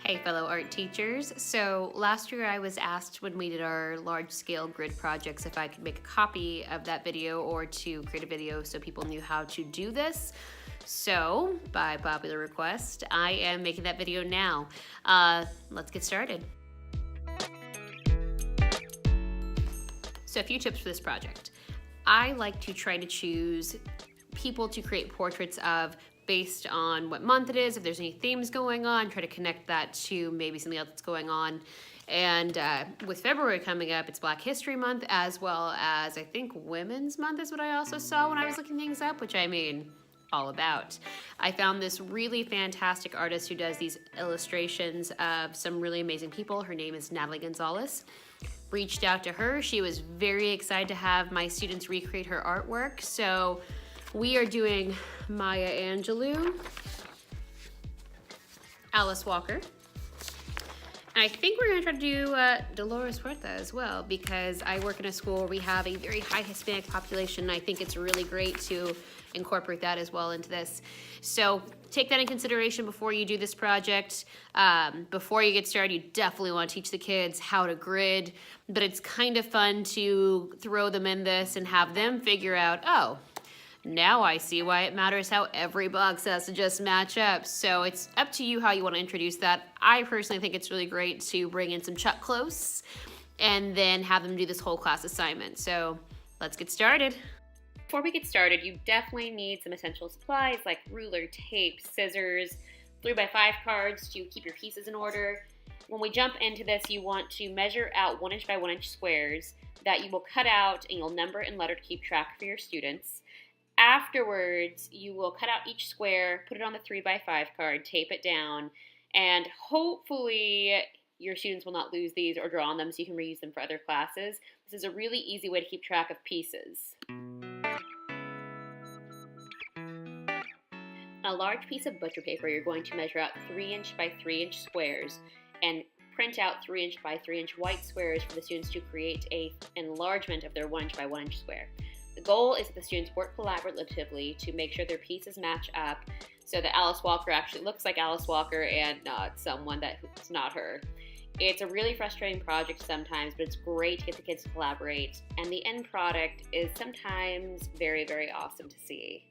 Hey, fellow art teachers. So last year I was asked when we did our large scale grid projects if I could make a copy of that video or to create a video so people knew how to do this. So, by popular request, I am making that video now. Let's get started. So a few tips for this project. I like to try to choose people to create portraits of based on what month it is, if there's any themes going on, try to connect that to maybe something else that's going on. And with February coming up, it's Black History Month, as well as I think Women's Month is what I also saw when I was looking things up, which I mean, all about. I found this really fantastic artist who does these illustrations of some really amazing people. Her name is Natalie Gonzalez. Reached out to her. She was very excited to have my students recreate her artwork. So we are doing Maya Angelou, Alice Walker. And I think we're gonna try to do Dolores Huerta as well, because I work in a school where we have a very high Hispanic population. And I think it's really great to incorporate that as well into this. So take that in consideration before you do this project. Before you get started, you definitely want to teach the kids how to grid, but it's kind of fun to throw them in this and have them figure out, oh, now I see why it matters how every box has to just match up. So it's up to you how you want to introduce that. I personally think it's really great to bring in some Chuck Close and then have them do this whole class assignment. So let's get started. Before we get started, you definitely need some essential supplies like ruler, tape, scissors, 3x5 cards to keep your pieces in order. When we jump into this, you want to measure out 1 inch by 1 inch squares that you will cut out and you'll number and letter to keep track for your students. Afterwards, you will cut out each square, put it on the 3x5 card, tape it down, and hopefully your students will not lose these or draw on them so you can reuse them for other classes. This is a really easy way to keep track of pieces. On a large piece of butcher paper, you're going to measure out 3 inch by 3 inch squares and print out 3 inch by 3 inch white squares for the students to create an enlargement of their 1 inch by 1 inch square. The goal is that the students work collaboratively to make sure their pieces match up so that Alice Walker actually looks like Alice Walker and not someone that's not her. It's a really frustrating project sometimes, but it's great to get the kids to collaborate, and the end product is sometimes very, very awesome to see.